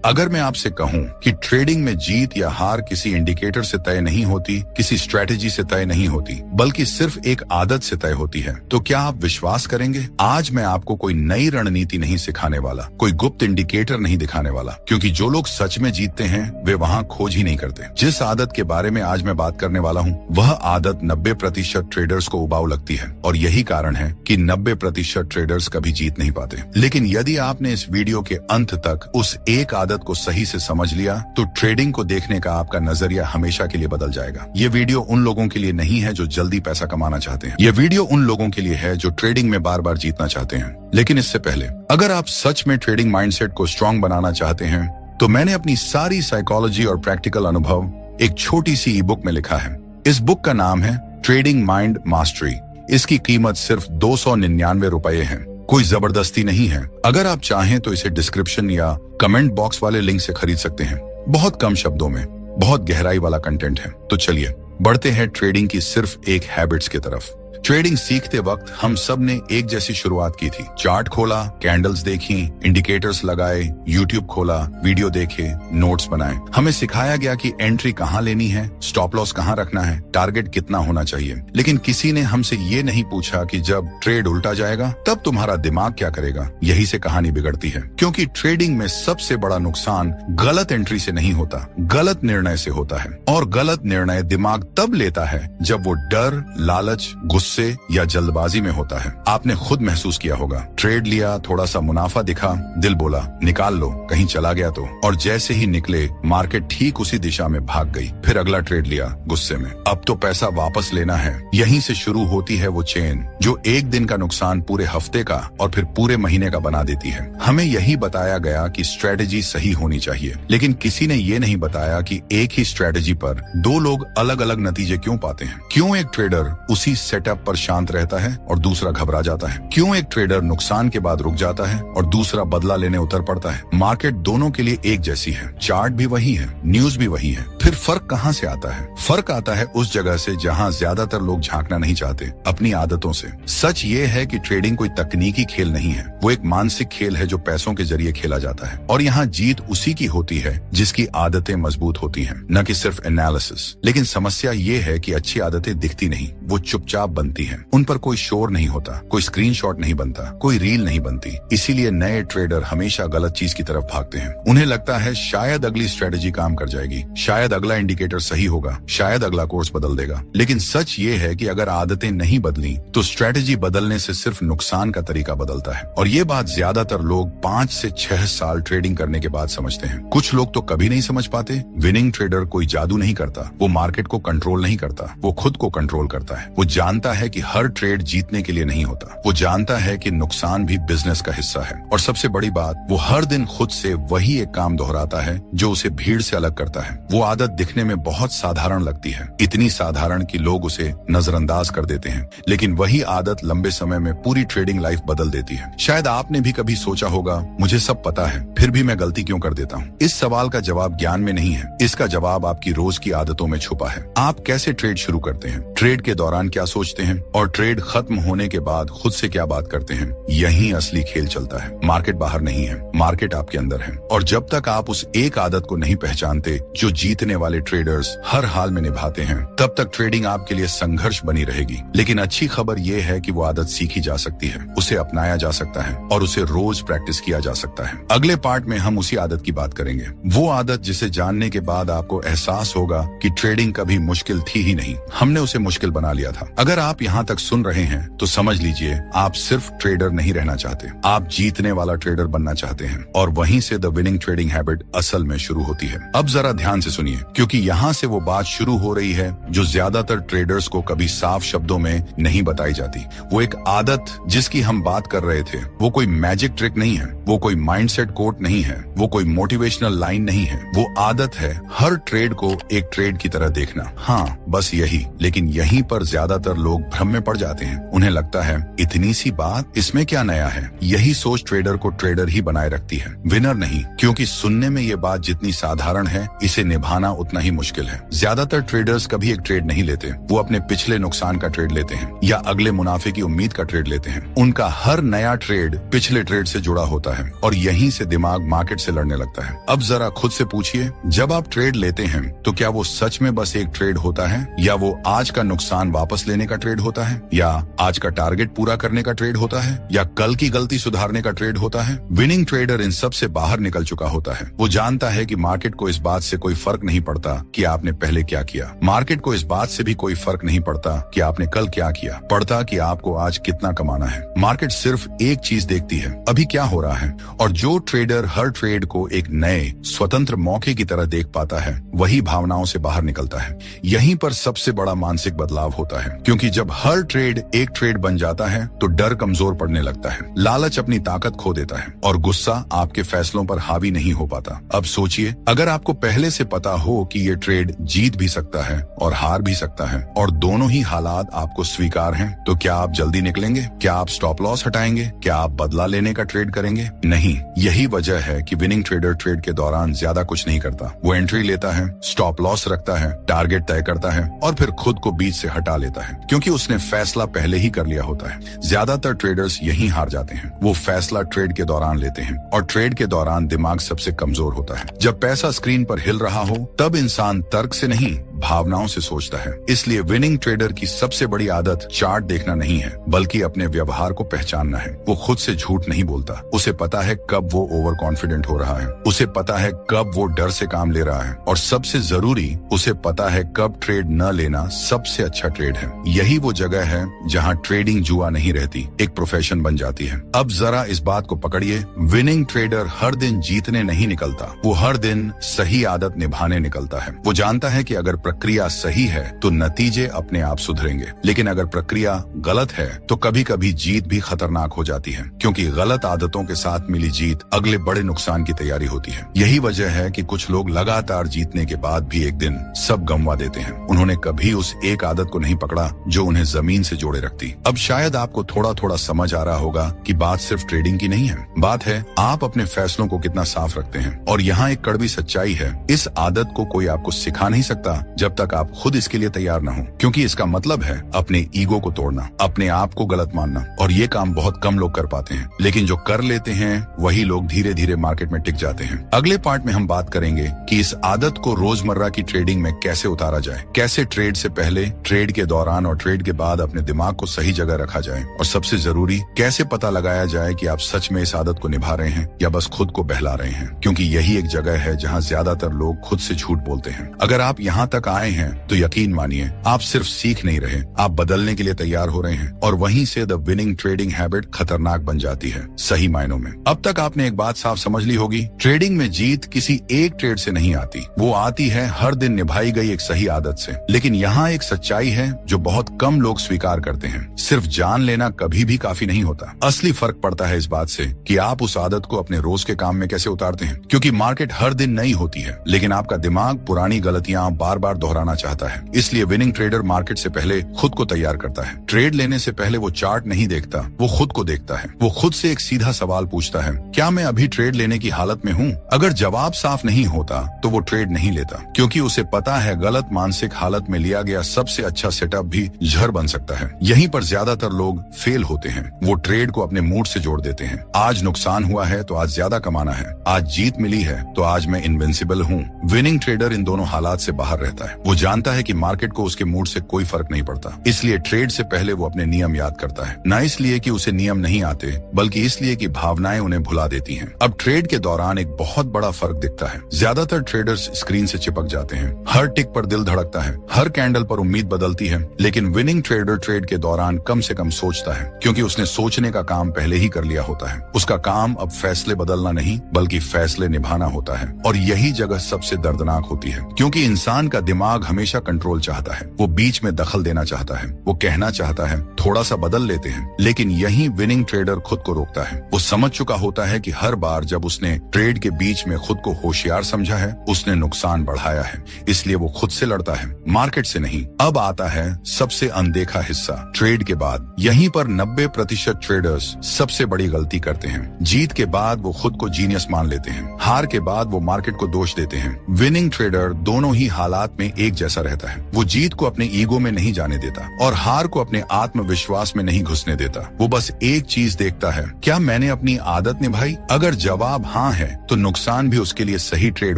अगर मैं आपसे कहूं कि ट्रेडिंग में जीत या हार किसी इंडिकेटर से तय नहीं होती, किसी स्ट्रेटेजी से तय नहीं होती, बल्कि सिर्फ एक आदत से तय होती है, तो क्या आप विश्वास करेंगे? आज मैं आपको कोई नई रणनीति नहीं सिखाने वाला, कोई गुप्त इंडिकेटर नहीं दिखाने वाला, क्योंकि जो लोग सच में जीतते हैं वे वहां खोज ही नहीं करते। जिस आदत के बारे में आज मैं बात करने वाला हूं, वह आदत 90% ट्रेडर्स को उबाऊ लगती है, और यही कारण है कि 90% ट्रेडर्स कभी जीत नहीं पाते। लेकिन यदि आपने इस वीडियो के अंत तक उस एक आदत को सही से समझ लिया, तो ट्रेडिंग को देखने का आपका नजरिया हमेशा के लिए बदल जाएगा। ये वीडियो उन लोगों के लिए नहीं है जो जल्दी पैसा कमाना चाहते हैं। ये वीडियो उन लोगों के लिए है जो ट्रेडिंग में बार बार जीतना चाहते हैं। लेकिन इससे पहले, अगर आप सच में ट्रेडिंग माइंडसेट को स्ट्रांग बनाना चाहते हैं, तो मैंने अपनी सारी साइकोलॉजी और प्रैक्टिकल अनुभव एक छोटी सी ई बुक में लिखा है। इस बुक का नाम है ट्रेडिंग माइंड मास्टरी। इसकी कीमत सिर्फ 299 रुपए है। कोई जबरदस्ती नहीं है। अगर आप चाहें तो इसे डिस्क्रिप्शन या कमेंट बॉक्स वाले लिंक से खरीद सकते हैं। बहुत कम शब्दों में बहुत गहराई वाला कंटेंट है। तो चलिए बढ़ते हैं ट्रेडिंग की सिर्फ एक हैबिट्स की तरफ। ट्रेडिंग सीखते वक्त हम सब ने एक जैसी शुरुआत की थी। चार्ट खोला, कैंडल्स देखी, इंडिकेटर्स लगाए, यूट्यूब खोला, वीडियो देखे, नोट्स बनाए। हमें सिखाया गया कि एंट्री कहाँ लेनी है, स्टॉप लॉस कहाँ रखना है, टारगेट कितना होना चाहिए। लेकिन किसी ने हमसे ये नहीं पूछा कि जब ट्रेड उल्टा जाएगा तब तुम्हारा दिमाग क्या करेगा। यही से कहानी बिगड़ती है, क्योंकि ट्रेडिंग में सबसे बड़ा नुकसान गलत एंट्री से नहीं होता, गलत निर्णय से होता है। और गलत निर्णय दिमाग तब लेता है जब वो डर, लालच, गुस्से या जल्दबाजी में होता है। आपने खुद महसूस किया होगा, ट्रेड लिया, थोड़ा सा मुनाफा दिखा, दिल बोला निकाल लो, कहीं चला गया तो, और जैसे ही निकले मार्केट ठीक उसी दिशा में भाग गई। फिर अगला ट्रेड लिया गुस्से में, अब तो पैसा वापस लेना है। यहीं से शुरू होती है वो चेन जो एक दिन का नुकसान पूरे हफ्ते का और फिर पूरे महीने का बना देती है। हमें यही बताया गया कि स्ट्रेटेजी सही होनी चाहिए, लेकिन किसी ने ये नहीं बताया कि एक ही स्ट्रेटेजी पर दो लोग अलग अलग नतीजे क्यों पाते हैं। क्यों एक ट्रेडर उसी सेटअप पर शांत रहता है और दूसरा घबरा जाता है। क्यों एक ट्रेडर नुकसान के बाद रुक जाता है और दूसरा बदला लेने उतर पड़ता है। मार्केट दोनों के लिए एक जैसी है, चार्ट भी वही है, न्यूज भी वही है। फिर फर्क कहाँ से आता है? फर्क आता है उस जगह से जहाँ ज्यादातर लोग झांकना नहीं चाहते, अपनी आदतों से। सच ये है कि ट्रेडिंग कोई तकनीकी खेल नहीं है, वो एक मानसिक खेल है जो पैसों के जरिए खेला जाता है। और यहाँ जीत उसी की होती है जिसकी आदतें मजबूत होती हैं, न कि सिर्फ एनालिसिस। लेकिन समस्या ये है कि अच्छी आदतें दिखती नहीं, वो चुपचाप बनती है। उन पर कोई शोर नहीं होता, कोई स्क्रीनशॉट नहीं बनता, कोई रील नहीं बनती। इसीलिए नए ट्रेडर हमेशा गलत चीज की तरफ भागते हैं। उन्हें लगता है शायद अगली स्ट्रेटेजी काम कर जाएगी, शायद अगला इंडिकेटर सही होगा, शायद अगला कोर्स बदल देगा। लेकिन सच ये है कि अगर आदतें नहीं बदली तो स्ट्रेटेजी बदलने से सिर्फ नुकसान का तरीका बदलता है। और ये बात ज्यादातर लोग 5 से 6 साल ट्रेडिंग करने के बाद समझते हैं। कुछ लोग तो कभी नहीं समझ पाते। विनिंग ट्रेडर कोई जादू नहीं करता, वो मार्केट को कंट्रोल नहीं करता, वो खुद को कंट्रोल करता है। वो जानता है कि हर ट्रेड जीतने के लिए नहीं होता, वो जानता है कि नुकसान भी बिजनेस का हिस्सा है। और सबसे बड़ी बात, वो हर दिन खुद से वही एक काम दोहराता है जो उसे भीड़ से अलग करता है। वो आदत दिखने में बहुत साधारण लगती है, इतनी साधारण कि लोग उसे नजरअंदाज कर देते हैं, लेकिन वही आदत लंबे समय में पूरी ट्रेडिंग लाइफ बदल देती है। शायद आपने भी कभी सोचा होगा, मुझे सब पता है फिर भी मैं गलती क्यों कर देता हूँ। इस सवाल का जवाब ज्ञान में नहीं है, इसका जवाब आपकी रोज की आदतों में छुपा है। आप कैसे ट्रेड शुरू करते हैं, ट्रेड के दौरान क्या सोचते हैं और ट्रेड खत्म होने के बाद खुद से क्या बात करते हैं। यही असली खेल चलता है। मार्केट बाहर नहीं है, मार्केट आपके अंदर है। और जब तक आप उस एक आदत को नहीं पहचानते जो जीतने वाले ट्रेडर्स हर हाल में निभाते हैं, तब तक ट्रेडिंग आपके लिए संघर्ष बनी रहेगी। लेकिन अच्छी खबर यह है कि वो आदत सीखी जा सकती है, उसे अपनाया जा सकता है और उसे रोज प्रैक्टिस किया जा सकता है। अगले पार्ट में हम उसी आदत की बात करेंगे, वो आदत जिसे जानने के बाद आपको एहसास होगा कि ट्रेडिंग कभी मुश्किल थी ही नहीं, हमने उसे मुश्किल बना लिया था। अगर आप यहाँ तक सुन रहे हैं तो समझ लीजिए आप सिर्फ ट्रेडर नहीं रहना चाहते, आप जीतने वाला ट्रेडर बनना चाहते हैं। और वहीं से द विनिंग ट्रेडिंग हैबिट असल में शुरू होती है। अब जरा ध्यान से सुनिए, क्योंकि यहाँ से वो बात शुरू हो रही है जो ज्यादातर ट्रेडर्स को कभी साफ शब्दों में नहीं बताई जाती। वो एक आदत जिसकी हम बात कर रहे थे, वो कोई मैजिक ट्रिक नहीं है, वो कोई माइंडसेट कोट नहीं है, वो कोई मोटिवेशनल लाइन नहीं है। वो आदत है हर ट्रेड को एक ट्रेड की तरह देखना। हाँ, बस यही। लेकिन यहीं पर ज्यादातर लोग भ्रम में पड़ जाते हैं। उन्हें लगता है इतनी सी बात, इसमें क्या नया है। यही सोच ट्रेडर को ट्रेडर ही बनाए रखती है, विनर नहीं। क्योंकि सुनने में ये बात जितनी साधारण है, इसे निभाना उतना ही मुश्किल है। ज्यादातर ट्रेडर्स कभी एक ट्रेड नहीं लेते, वो अपने पिछले नुकसान का ट्रेड लेते हैं या अगले मुनाफे की उम्मीद का ट्रेड लेते हैं। उनका हर नया ट्रेड पिछले ट्रेड से जुड़ा होता है और यहीं से दिमाग मार्केट से लड़ने लगता है। अब जरा खुद से पूछिए, जब आप ट्रेड लेते हैं तो क्या वो सच में बस एक ट्रेड होता है, या वो आज का नुकसान वापस लेने का ट्रेड होता है, या आज का टारगेट पूरा करने का ट्रेड होता है, या कल की गलती सुधारने का ट्रेड होता है। विनिंग ट्रेडर इन सब से बाहर निकल चुका होता है। वो जानता है कि मार्केट को इस बात से कोई फर्क नहीं पड़ता कि आपने पहले क्या किया। मार्केट को इस बात से भी कोई फर्क नहीं पड़ता कि आपने कल क्या किया, पड़ता कि आपको आज कितना कमाना है। मार्केट सिर्फ एक चीज देखती है, अभी क्या हो रहा है। और जो ट्रेडर हर ट्रेड को एक नए स्वतंत्र मौके की तरह देख पाता है, वही भावनाओं से बाहर निकलता है। यहीं पर सबसे बड़ा मानसिक बदलाव होता है, क्योंकि जब हर ट्रेड एक ट्रेड बन जाता है तो डर कमजोर पड़ने लगता है, लालच अपनी ताकत खो देता है और गुस्सा आपके फैसलों पर हावी नहीं हो पाता। अब सोचिए, अगर आपको पहले से पता हो कि ये ट्रेड जीत भी सकता है और हार भी सकता है और दोनों ही हालात आपको स्वीकार हैं, तो क्या आप जल्दी निकलेंगे? क्या आप स्टॉप लॉस हटाएंगे? क्या आप बदला लेने का ट्रेड करेंगे? नहीं। यही वजह है कि विनिंग ट्रेडर ट्रेड के दौरान ज्यादा कुछ नहीं करता। वो एंट्री लेता है, स्टॉप लॉस रखता है, टारगेट तय करता है और फिर खुद को बीच से हटा लेता है, क्योंकि उसने फैसला पहले ही कर लिया होता है। ज्यादातर ट्रेडर्स यहीं हार जाते हैं। वो फैसला ट्रेड के दौरान लेते हैं और ट्रेड के दौरान दिमाग सबसे कमजोर होता है। जब पैसा स्क्रीन पर हिल रहा हो, तब इंसान तर्क से नहीं, भावनाओं से सोचता है। इसलिए विनिंग ट्रेडर की सबसे बड़ी आदत चार्ट देखना नहीं है, बल्कि अपने व्यवहार को पहचानना है। वो खुद से झूठ नहीं बोलता। उसे पता है कब वो ओवर कॉन्फिडेंट हो रहा है, उसे पता है कब वो डर से काम ले रहा है, और सबसे जरूरी, उसे पता है कब ट्रेड न लेना सबसे अच्छा ट्रेड है। यही वो जगह है जहां ट्रेडिंग जुआ नहीं रहती, एक प्रोफेशन बन जाती है। अब जरा इस बात को पकड़िए, विनिंग ट्रेडर हर दिन जीतने नहीं निकलता, वो हर दिन सही आदत निभाने निकलता है। वो जानता है कि अगर प्रक्रिया सही है तो नतीजे अपने आप सुधरेंगे, लेकिन अगर प्रक्रिया गलत है तो कभी कभी जीत भी खतरनाक हो जाती है, क्योंकि गलत आदतों के साथ मिली जीत अगले बड़े नुकसान की तैयारी होती है। यही वजह है कि कुछ लोग लगातार जीतने के बाद भी एक दिन सब गंवा देते हैं। उन्होंने कभी उस एक आदत को नहीं पकड़ा जो उन्हें जमीन से जोड़े रखती। अब शायद आपको थोड़ा थोड़ा समझ आ रहा होगा कि बात सिर्फ ट्रेडिंग की नहीं है, बात है आप अपने फैसलों को कितना साफ रखते हैं। और यहाँ एक कड़वी सच्चाई है, इस आदत को कोई आपको सिखा नहीं सकता जब तक आप खुद इसके लिए तैयार न हो, क्योंकि इसका मतलब है अपने ईगो को तोड़ना, अपने आप को गलत मानना। और ये काम बहुत कम लोग कर पाते हैं, लेकिन जो कर लेते हैं वही लोग धीरे धीरे मार्केट में टिक जाते हैं। अगले पार्ट में हम बात करेंगे कि इस आदत को रोजमर्रा की ट्रेडिंग में कैसे उतारा जाए, कैसे ट्रेड से पहले, ट्रेड के दौरान और ट्रेड के बाद अपने दिमाग को सही जगह रखा जाए, और सबसे जरूरी, कैसे पता लगाया जाए कि आप सच में इस आदत को निभा रहे हैं या बस खुद को बहला रहे हैं, क्योंकि यही एक जगह है जहाँ ज्यादातर लोग खुद से झूठ बोलते हैं। अगर आप यहाँ तक आए हैं तो यकीन मानिए, आप सिर्फ सीख नहीं रहे, आप बदलने के लिए तैयार हो रहे हैं, और वहीं से द विनिंग ट्रेडिंग हैबिट खतरनाक बन जाती है, सही मायनों में। अब तक आपने एक बात साफ समझ ली होगी, ट्रेडिंग में जीत किसी एक ट्रेड से नहीं आती, वो आती है हर दिन निभाई गई एक सही आदत से। लेकिन यहाँ एक सच्चाई है जो बहुत कम लोग स्वीकार करते हैं, सिर्फ जान लेना कभी भी काफी नहीं होता। असली फर्क पड़ता है इस बात से कि आप उस आदत को अपने रोज के काम में कैसे उतारते हैं, क्योंकि मार्केट हर दिन नई होती है, लेकिन आपका दिमाग पुरानी गलतियां बार बार दोहराना चाहता है। इसलिए विनिंग ट्रेडर मार्केट से पहले खुद को तैयार करता है। ट्रेड लेने से पहले वो चार्ट नहीं देखता, वो खुद को देखता है। वो खुद से एक सीधा सवाल पूछता है, क्या मैं अभी ट्रेड लेने की हालत में हूँ? अगर जवाब साफ नहीं होता तो वो ट्रेड नहीं लेता, क्योंकि उसे पता है गलत मानसिक हालत में लिया गया सबसे अच्छा सेटअप भी जहर बन सकता है। यहीं पर ज्यादातर लोग फेल होते हैं। वो ट्रेड को अपने मूड से जोड़ देते हैं। आज नुकसान हुआ है तो आज ज्यादा कमाना है, आज जीत मिली है तो आज मैं इनविंसिबल हूँ। विनिंग ट्रेडर इन दोनों हालात से बाहर रहता है। वो जानता है कि मार्केट को उसके मूड से कोई फर्क नहीं पड़ता, इसलिए ट्रेड से पहले वो अपने नियम याद करता है, न इसलिए कि उसे नियम नहीं आते, बल्कि इसलिए कि भावनाएं उन्हें भुला देती हैं। अब ट्रेड के दौरान एक बहुत बड़ा फर्क दिखता है। ज्यादातर ट्रेडर्स स्क्रीन से चिपक जाते हैं, हर टिक पर दिल धड़कता है, हर कैंडल पर उम्मीद बदलती है, लेकिन विनिंग ट्रेडर ट्रेड के दौरान कम से कम सोचता है, क्योंकि उसने सोचने का काम पहले ही कर लिया होता है। उसका काम अब फैसले बदलना नहीं, बल्कि फैसले निभाना होता है। और यही जगह सबसे दर्दनाक होती है, क्योंकि इंसान का दिमाग हमेशा कंट्रोल चाहता है, वो बीच में दखल देना चाहता है, वो कहना चाहता है थोड़ा सा बदल लेते हैं। लेकिन यही विनिंग ट्रेडर खुद को रोकता है। वो समझ चुका होता है कि हर बार जब उसने ट्रेड के बीच में खुद को होशियार समझा है, उसने नुकसान बढ़ाया है। इसलिए वो खुद से लड़ता है, मार्केट से नहीं। अब आता है सबसे अनदेखा हिस्सा, ट्रेड के बाद। यहीं पर 90% ट्रेडर्स सबसे बड़ी गलती करते हैं। जीत के बाद वो खुद को जीनियस मान लेते हैं, हार के बाद वो मार्केट को दोष देते हैं। विनिंग ट्रेडर दोनों ही हालात में एक जैसा रहता है। वो जीत को अपने ईगो में नहीं जाने देता और हार को अपने आत्मविश्वास में नहीं घुसने देता। वो बस एक चीज देखता है, क्या मैंने अपनी आदत निभाई? अगर जवाब हाँ है तो नुकसान भी उसके लिए सही ट्रेड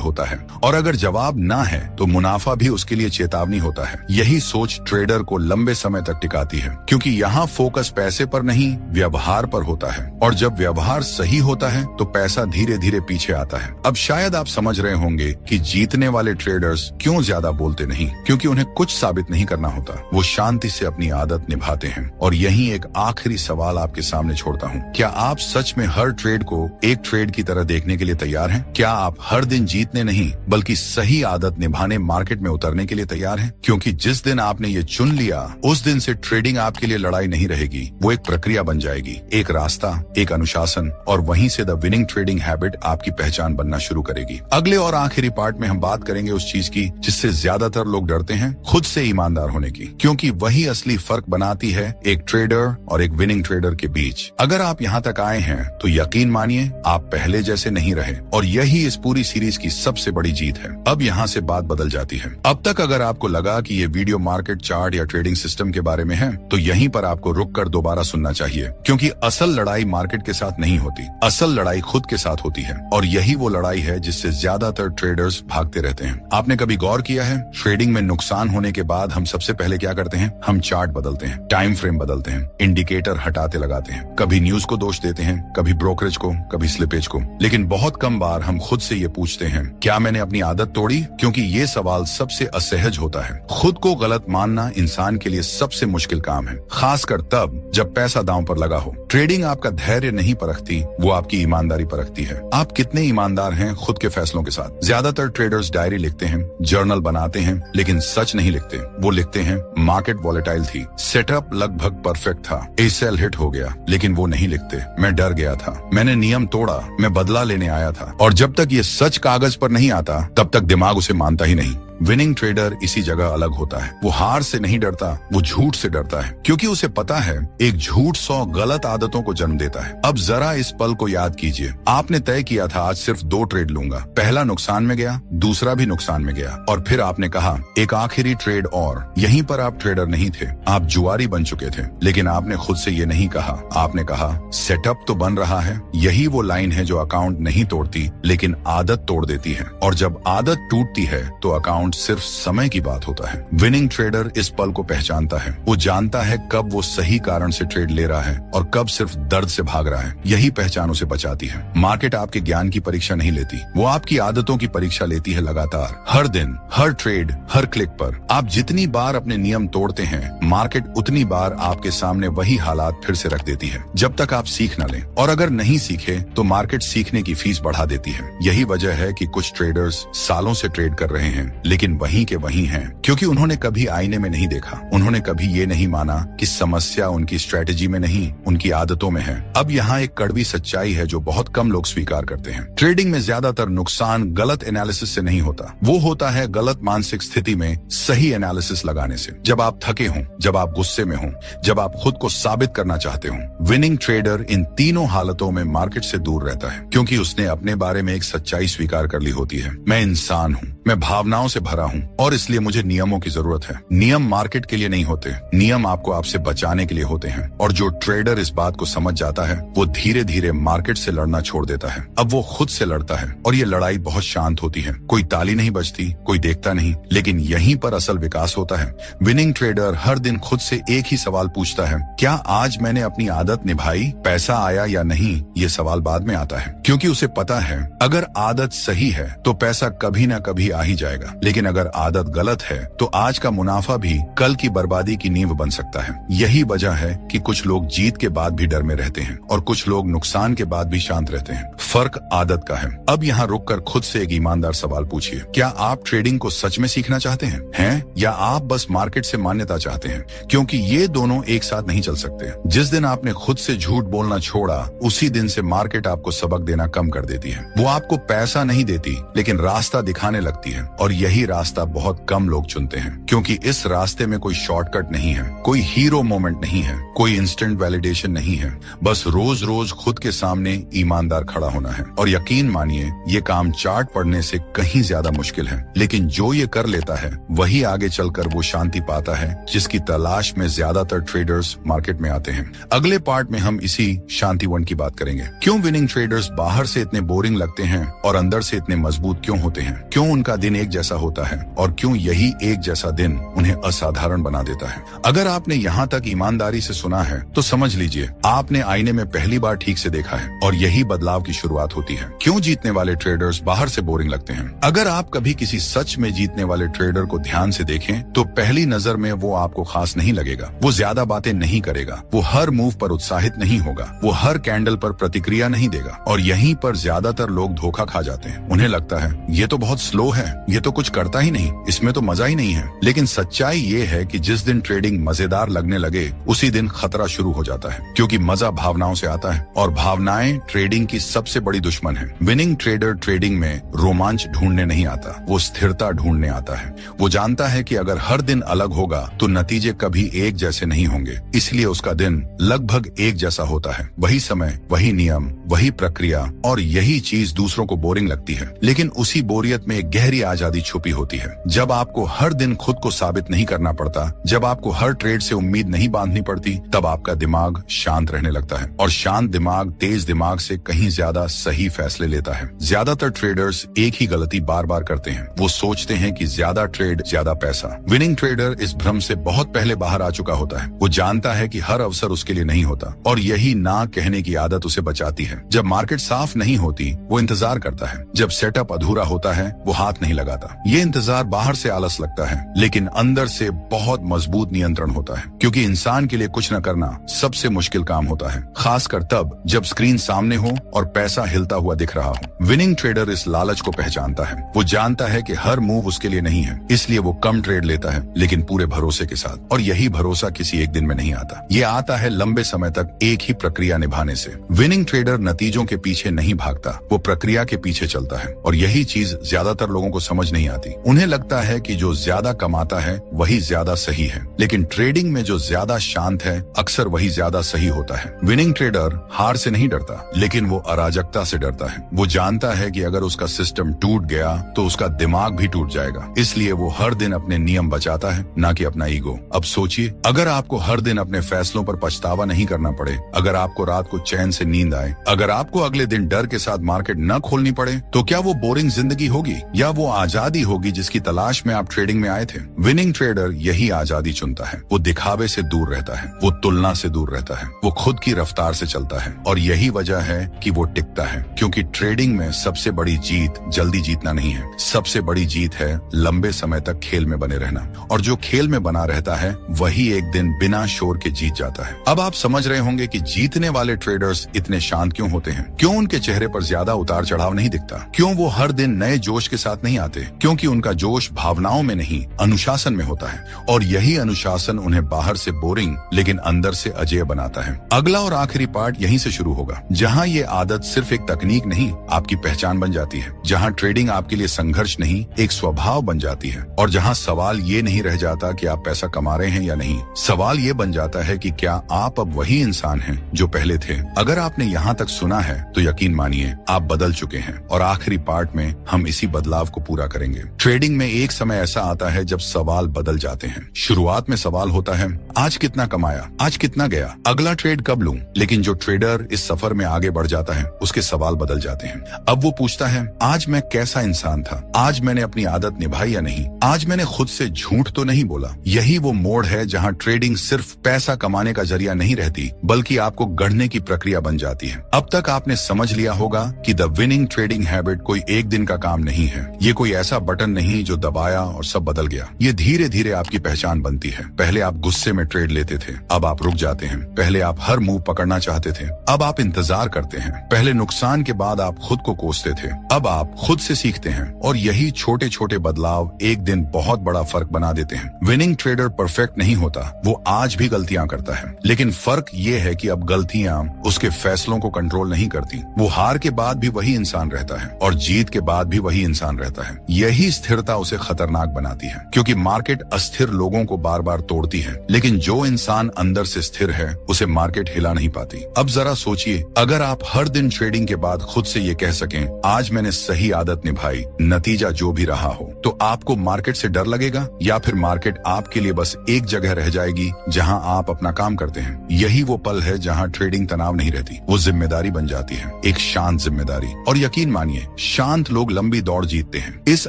होता है, और अगर जवाब ना है तो मुनाफा भी उसके लिए चेतावनी होता है। यही सोच ट्रेडर को लंबे समय तक टिकाती है, क्योंकि यहाँ फोकस पैसे पर नहीं, व्यवहार पर होता है। और जब व्यवहार सही होता है तो पैसा धीरे धीरे पीछे आता है। अब शायद आप समझ रहे होंगे कि जीतने वाले ट्रेडर्स क्यों ज्यादा बोलते नहीं, क्योंकि उन्हें कुछ साबित नहीं करना होता। वो शांति से अपनी आदत निभाते हैं। और यही एक आखिरी सवाल आपके सामने छोड़ता हूँ, क्या आप सच में हर ट्रेड को एक ट्रेड की तरह देखने के लिए तैयार हैं? क्या आप हर दिन जीतने नहीं बल्कि सही आदत निभाने मार्केट में उतरने के लिए तैयार हैं? क्योंकि जिस दिन आपने ये चुन लिया, उस दिन से ट्रेडिंग आपके लिए लड़ाई नहीं रहेगी, वो एक प्रक्रिया बन जाएगी, एक रास्ता, एक अनुशासन, और वहीं से द विनिंग ट्रेडिंग हैबिट आपकी पहचान बनना शुरू करेगी। अगले और आखिरी पार्ट में हम बात करेंगे उस चीज की जिससे ज्यादातर लोग डरते हैं, खुद से ईमानदार होने की, क्योंकि वही असली फर्क बनाती है एक ट्रेडर और एक विनिंग ट्रेडर के बीच। अगर आप यहाँ तक आए हैं तो यकीन मानिए आप पहले जैसे नहीं रहे, और यही इस पूरी सीरीज की सबसे बड़ी जीत है। अब यहाँ से बात बदल जाती है। अब तक अगर आपको लगा कि ये वीडियो मार्केट चार्ट या ट्रेडिंग सिस्टम के बारे में है, तो यहीं पर आपको रुक कर दोबारा सुनना चाहिए, क्योंकि असल लड़ाई मार्केट के साथ नहीं होती, असल लड़ाई खुद के साथ होती है। और यही वो लड़ाई है जिससे ज्यादातर ट्रेडर्स भागते रहते हैं। आपने कभी गौर किया है, ट्रेडिंग में नुकसान होने के बाद हम सबसे पहले क्या करते हैं? हम चार्ट बदलते हैं, टाइम फ्रेम बदलते हैं, इंडिकेटर हटाते लगाते हैं, कभी न्यूज को दोष देते हैं, कभी ब्रोकरेज को, कभी स्लिपेज को। लेकिन बहुत कम बार हम खुद से ये पूछते हैं, क्या मैंने अपनी आदत तोड़ी? क्योंकि ये सवाल सबसे असहज होता है। खुद को गलत मानना इंसान के लिए सबसे मुश्किल काम है, खासकर तब जब पैसा दांव पर लगा हो। ट्रेडिंग आपका धैर्य नहीं परखती, वो आपकी ईमानदारी परखती है। आप कितने ईमानदार हैं खुद के फैसलों के साथ? ज्यादातर ट्रेडर्स डायरी लिखते हैं, जर्नल बनाते हैं, लेकिन सच नहीं लिखते। वो लिखते हैं मार्केट वॉलेटाइल थी, सेटअप लगभग परफेक्ट था, ए सेल हिट हो गया, लेकिन वो नहीं लिखते मैं डर गया था, मैंने नियम तोड़ा, मैं बदला लेने आया था। और जब तक ये सच कागज पर नहीं आता, तब तक दिमाग उसे मानता ही नहीं। विनिंग ट्रेडर इसी जगह अलग होता है। वो हार से नहीं डरता, वो झूठ से डरता है, क्योंकि उसे पता है एक झूठ 100 गलत आदतों को जन्म देता है। अब जरा इस पल को याद कीजिए, आपने तय किया था आज सिर्फ 2 ट्रेड लूंगा। पहला नुकसान में गया, दूसरा भी नुकसान में गया, और फिर आपने कहा एक आखिरी ट्रेड और। यहीं पर आप ट्रेडर नहीं थे, आप जुआरी बन चुके थे। लेकिन आपने खुद से ये नहीं कहा, आपने कहा सेटअप तो बन रहा है। यही वो लाइन है जो अकाउंट नहीं तोड़ती, लेकिन आदत तोड़ देती है। और जब आदत टूटती है तो अकाउंट सिर्फ समय की बात होता है। विनिंग ट्रेडर इस पल को पहचानता है। वो जानता है कब वो सही कारण से ट्रेड ले रहा है और कब सिर्फ दर्द से भाग रहा है। यही पहचान उसे बचाती है। मार्केट आपके ज्ञान की परीक्षा नहीं लेती, वो आपकी आदतों की परीक्षा लेती है लगातार। हर दिन, हर ट्रेड, हर क्लिक पर आप जितनी बार अपने नियम तोड़ते हैं, मार्केट उतनी बार आपके सामने वही हालात फिर से रख देती है, जब तक आप सीख न लें। और अगर नहीं सीखे तो मार्केट सीखने की फीस बढ़ा देती है। यही वजह है कि कुछ ट्रेडर्स सालों से ट्रेड कर रहे हैं, लेकिन वहीं के वहीं हैं, क्योंकि उन्होंने कभी आईने में नहीं देखा। उन्होंने कभी ये नहीं माना कि समस्या उनकी स्ट्रेटेजी में नहीं, उनकी आदतों में है। अब यहाँ एक कड़वी सच्चाई है जो बहुत कम लोग स्वीकार करते हैं। ट्रेडिंग में ज्यादातर नुकसान गलत एनालिसिस से नहीं होता, वो होता है गलत मानसिक स्थिति में सही एनालिसिस लगाने से। जब आप थके हों, जब आप गुस्से में हों, जब आप खुद को साबित करना चाहते हों। विनिंग ट्रेडर इन तीनों हालतों में मार्केट से दूर रहता है, क्योंकि उसने अपने बारे में एक सच्चाई स्वीकार कर ली होती है, मैं इंसान हूँ, मैं भावनाओं से भरा हूँ, और इसलिए मुझे नियमों की जरूरत है। नियम मार्केट के लिए नहीं होते, नियम आपको आपसे बचाने के लिए होते हैं। और जो ट्रेडर इस बात को समझ जाता है, वो धीरे धीरे मार्केट से लड़ना छोड़ देता है। अब वो खुद से लड़ता है, और ये लड़ाई बहुत शांत होती है। कोई ताली नहीं बजती, कोई देखता नहीं, लेकिन यहीं पर असल विकास होता है। विनिंग ट्रेडर हर दिन खुद से एक ही सवाल पूछता है, क्या आज मैंने अपनी आदत निभाई? पैसा आया या नहीं? ये सवाल बाद में आता है, क्योंकि उसे पता है अगर आदत सही है तो पैसा कभी ना कभी आ ही जाएगा। लेकिन लेकिन अगर आदत गलत है तो आज का मुनाफा भी कल की बर्बादी की नींव बन सकता है। यही वजह है कि कुछ लोग जीत के बाद भी डर में रहते हैं और कुछ लोग नुकसान के बाद भी शांत रहते हैं। फर्क आदत का है। अब यहाँ रुककर खुद से एक ईमानदार सवाल पूछिए, क्या आप ट्रेडिंग को सच में सीखना चाहते हैं या आप बस मार्केट से मान्यता चाहते हैं? क्योंकि ये दोनों एक साथ नहीं चल सकते। जिस दिन आपने खुद से झूठ बोलना छोड़ा, उसी दिन से मार्केट आपको सबक देना कम कर देती है। वो आपको पैसा नहीं देती, लेकिन रास्ता दिखाने लगती है, और यही रास्ता बहुत कम लोग चुनते हैं, क्योंकि इस रास्ते में कोई शॉर्टकट नहीं है, कोई हीरो मोमेंट नहीं है, कोई इंस्टेंट वैलिडेशन नहीं है। बस रोज रोज खुद के सामने ईमानदार खड़ा होना है। और यकीन मानिए, ये काम चार्ट पढ़ने से कहीं ज्यादा मुश्किल है, लेकिन जो ये कर लेता है वही आगे चलकर वो शांति पाता है जिसकी तलाश में ज्यादातर ट्रेडर्स मार्केट में आते हैं। अगले पार्ट में हम इसी शांतिवन की बात करेंगे। क्यों विनिंग ट्रेडर्स बाहर से इतने बोरिंग लगते हैं और अंदर से इतने मजबूत क्यों होते हैं? क्यों उनका दिन एक जैसा होता है और क्यों यही एक जैसा दिन उन्हें असाधारण बना देता है? अगर आपने यहाँ तक ईमानदारी से सुना है तो समझ लीजिए आपने आईने में पहली बार ठीक से देखा है, और यही बदलाव की शुरुआत होती है। क्यों जीतने वाले ट्रेडर्स बाहर से बोरिंग लगते हैं? अगर आप कभी किसी सच में जीतने वाले ट्रेडर को ध्यान से देखें तो पहली नजर में वो आपको खास नहीं लगेगा। वो ज्यादा बातें नहीं करेगा, वो हर मूव पर उत्साहित नहीं होगा, वो हर कैंडल पर प्रतिक्रिया नहीं देगा, और यहीं पर ज्यादातर लोग धोखा खा जाते हैं। उन्हें लगता है ये तो बहुत स्लो है, ये तो कुछ करता ही नहीं, इसमें तो मजा ही नहीं है। लेकिन सच्चाई ये है कि जिस दिन ट्रेडिंग मजेदार लगने लगे उसी दिन खतरा शुरू हो जाता है, क्योंकि मजा भावनाओं से आता है, और भावनाएं ट्रेडिंग की सबसे बड़ी दुश्मन है। विनिंग ट्रेडर ट्रेडिंग में रोमांच ढूंढने नहीं आता, वो स्थिरता ढूंढने आता है। वो जानता है कि अगर हर दिन अलग होगा तो नतीजे कभी एक जैसे नहीं होंगे, इसलिए उसका दिन लगभग एक जैसा होता है। वही समय, वही नियम, वही प्रक्रिया, और यही चीज दूसरों को बोरिंग लगती है। लेकिन उसी बोरियत में एक गहरी आजादी छुपी होती है। जब आपको हर दिन खुद को साबित नहीं करना पड़ता, जब आपको हर ट्रेड से उम्मीद नहीं बांधनी पड़ती, तब आपका दिमाग शांत रहने लगता है, और शांत दिमाग तेज दिमाग से कहीं ज्यादा सही फैसले लेता है। ज्यादातर ट्रेडर्स एक ही गलती बार बार करते हैं। वो सोचते हैं कि ज्यादा ट्रेड ज्यादा पैसा। विनिंग ट्रेडर इस भ्रम से बहुत पहले बाहर आ चुका होता है। वो जानता है कि हर अवसर उसके लिए नहीं होता, और यही ना कहने की आदत उसे बचाती है। जब मार्केट साफ नहीं होती वो इंतजार करता है, जब सेटअप अधूरा होता है वो हाथ नहीं लगाता। ये इंतजार बाहर से आलस लगता है, लेकिन अंदर से बहुत मजबूत नियंत्रण होता है, क्योंकि इंसान के लिए कुछ न करना सबसे मुश्किल काम होता है, खासकर तब जब स्क्रीन सामने हो और पैसा हिलता हुआ दिख रहा हो। विनिंग ट्रेडर इस लालच को पहचानता है। वो जानता है कि हर मूव उसके लिए नहीं है, इसलिए वो कम ट्रेड लेता है, लेकिन पूरे भरोसे के साथ। और यही भरोसा किसी एक दिन में नहीं आता, ये आता है लंबे समय तक एक ही प्रक्रिया निभाने से। विनिंग ट्रेडर नतीजों के पीछे नहीं भागता, वो प्रक्रिया के पीछे चलता है, और यही चीज ज्यादातर लोगों को समझ नहीं आती। उन्हें लगता है कि जो ज्यादा कमाता है वही ज्यादा सही है, लेकिन ट्रेडिंग में जो ज्यादा शांत है अक्सर वही ज्यादा सही होता है। विनिंग ट्रेडर हार से नहीं डरता, लेकिन वो अराजकता से डरता है। वो जानता है कि अगर उसका सिस्टम टूट गया तो उसका दिमाग भी टूट जाएगा, इसलिए वो हर दिन अपने नियम बचाता है, ना कि अपना ईगो। अब सोचिए, अगर आपको हर दिन अपने फैसलों पर पछतावा नहीं करना पड़े, अगर आपको रात को चैन से नींद आए, अगर आपको अगले दिन डर के साथ मार्केट न खोलनी पड़े, तो क्या वो बोरिंग जिंदगी होगी या वो आजादी होगी जिसकी तलाश में आप ट्रेडिंग में आए थे? विनिंग ट्रेडर यही आजादी चुनता है। वो दिखावे से दूर रहता है, वो तुलना से दूर रहता है, वो खुद की रफ्तार से चलता है, और यही वजह है कि वो टिकता है। क्योंकि ट्रेडिंग में सबसे बड़ी जीत जल्दी जीतना नहीं है, सबसे बड़ी जीत है लंबे समय तक खेल में बने रहना, और जो खेल में बना रहता है वही एक दिन बिना शोर के जीत जाता है। अब आप समझ रहे होंगे कि जीतने वाले ट्रेडर्स इतने शांत क्यों होते हैं, क्यों उनके चेहरे पर ज्यादा उतार चढ़ाव नहीं दिखता, क्यों वो हर दिन नए जोश के साथ नहीं आते, क्योंकि उनका जोश भावनाओं में नहीं अनुशासन में होता है, और यही अनुशासन उन्हें बाहर से बोरिंग लेकिन अंदर से अजेय बनाता है। अगला और आखिरी पार्ट यहीं से शुरू होगा, जहां ये आदत सिर्फ एक तकनीक नहीं आपकी पहचान बन जाती है, जहां ट्रेडिंग आपके लिए संघर्ष नहीं एक स्वभाव बन जाती है, और जहां सवाल ये नहीं रह जाता कि आप पैसा कमा रहे हैं या नहीं, सवाल ये बन जाता है कि क्या आप अब वही इंसान हैं जो पहले थे। अगर आपने यहाँ तक सुना है तो यकीन मानिए आप बदल चुके हैं, और आखिरी पार्ट में हम इसी बदलाव को पूरा करेंगे। ट्रेडिंग में एक समय ऐसा आता है जब सवाल बदल जाते हैं। शुरुआत में सवाल होता है आज कितना कमाया, आज कितना गया, अगला ट्रेड कब लूं, लेकिन जो ट्रेडर इस सफर में आगे बढ़ जाता है उसके सवाल बदल जाते हैं। अब वो पूछता है आज मैं कैसा इंसान था, आज मैंने अपनी आदत निभाई या नहीं, आज मैंने खुद से झूठ तो नहीं बोला। यही वो मोड़ है जहां ट्रेडिंग सिर्फ पैसा कमाने का जरिया नहीं रहती, बल्कि आपको गढ़ने की प्रक्रिया बन जाती है। अब तक आपने समझ लिया होगा कि द विनिंग ट्रेडिंग हैबिट कोई एक दिन का काम नहीं है, ये कोई ऐसा बटन बटन नहीं जो दबाया और सब बदल गया। ये धीरे धीरे आपकी पहचान बनती है। पहले आप गुस्से में ट्रेड लेते थे, अब आप रुक जाते हैं। पहले आप हर मूव पकड़ना चाहते थे, अब आप इंतजार करते हैं। पहले नुकसान के बाद आप खुद को कोसते थे, अब आप खुद से सीखते हैं। और यही छोटे छोटे बदलाव एक दिन बहुत बड़ा फर्क बना देते हैं। विनिंग ट्रेडर परफेक्ट नहीं होता, वो आज भी गलतियां करता है, लेकिन फर्क ये है कि अब गलतियां उसके फैसलों को कंट्रोल नहीं करती। वो हार के बाद भी वही इंसान रहता है और जीत के बाद भी वही इंसान रहता है। यही स्थिरता उसे खतरनाक बनाती है, क्योंकि मार्केट अस्थिर लोगों को बार बार तोड़ती है, लेकिन जो इंसान अंदर से स्थिर है उसे मार्केट हिला नहीं पाती। अब जरा सोचिए, अगर आप हर दिन ट्रेडिंग के बाद खुद से ये कह सकें, आज मैंने सही आदत निभाई, नतीजा जो भी रहा हो, तो आपको मार्केट से डर लगेगा या फिर मार्केट आपके लिए बस एक जगह रह जाएगी जहां आप अपना काम करते हैं। यही वो पल है जहां ट्रेडिंग तनाव नहीं रहती, वो जिम्मेदारी बन जाती है, एक शांत जिम्मेदारी। और यकीन मानिए, शांत लोग लंबी दौड़ जीतते हैं। इस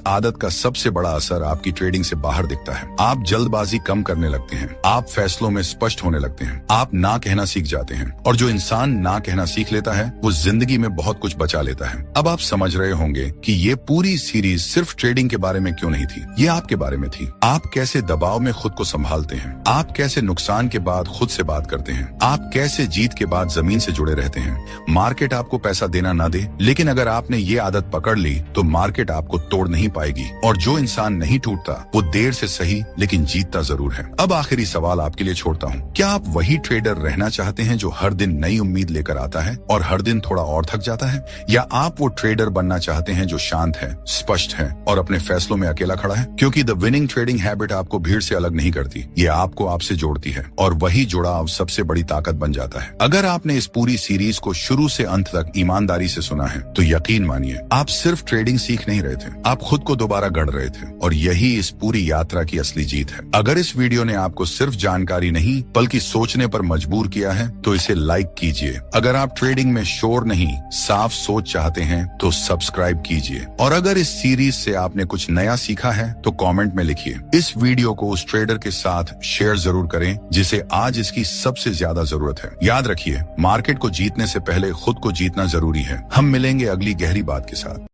आदत का सबसे बड़ा असर आपकी ट्रेडिंग से बाहर दिखता है। आप जल्दबाजी कम करने लगते हैं, आप फैसलों में स्पष्ट होने लगते हैं, आप ना कहना सीख जाते हैं। और जो इंसान ना कहना सीख लेता है वो जिंदगी में बहुत कुछ बचा लेता है। अब आप समझ रहे होंगे कि ये पूरी सीरीज सिर्फ ट्रेडिंग के बारे में क्यों नहीं थी, ये आपके बारे में थी। आप कैसे दबाव में खुद को संभालते हैं, आप कैसे नुकसान के बाद खुद से बात करते हैं, आप कैसे जीत के बाद जमीन से जुड़े रहते हैं। मार्केट आपको पैसा देना ना दे, लेकिन अगर आपने ये आदत पकड़ ली तो मार्केट आपको तोड़ नहीं पाएगी। और जो इंसान नहीं टूटता वो देर से सही लेकिन जीतता जरूर है। अब आखिरी सवाल आपके लिए छोड़ता हूँ, क्या आप वही ट्रेडर रहना चाहते हैं जो हर दिन नई उम्मीद लेकर आता है और हर दिन थोड़ा और थक जाता है, या आप वो ट्रेडर बनना चाहते हैं जो शांत है, स्पष्ट है और अपने फैसलों में अकेला खड़ा है? क्योंकि द विनिंग ट्रेडिंग हैबिट आपको भीड़ से अलग नहीं करती, ये आपको आपसे जोड़ती है, और वही जुड़ाव सबसे बड़ी ताकत बन जाता है। अगर आपने इस पूरी सीरीज को शुरू से अंत तक ईमानदारी से सुना है तो यकीन मानिए, आप सिर्फ ट्रेडिंग सीख नहीं रहे थे, आप खुद को दोबारा गढ़ रहे थे। और यही इस पूरी यात्रा की असली जीत है। अगर इस वीडियो ने आपको सिर्फ जानकारी नहीं बल्कि सोचने पर मजबूर किया है तो इसे लाइक कीजिए। अगर आप ट्रेडिंग में शोर नहीं, साफ सोच चाहते हैं तो सब्सक्राइब कीजिए। और अगर इस सीरीज से आपने कुछ नया सीखा है तो कमेंट में लिखिए। इस वीडियो को उस ट्रेडर के साथ शेयर जरूर करें जिसे आज इसकी सबसे ज्यादा जरूरत है। याद रखिए, मार्केट को जीतने से पहले खुद को जीतना जरूरी है। हम मिलेंगे अगली गहरी बात के साथ।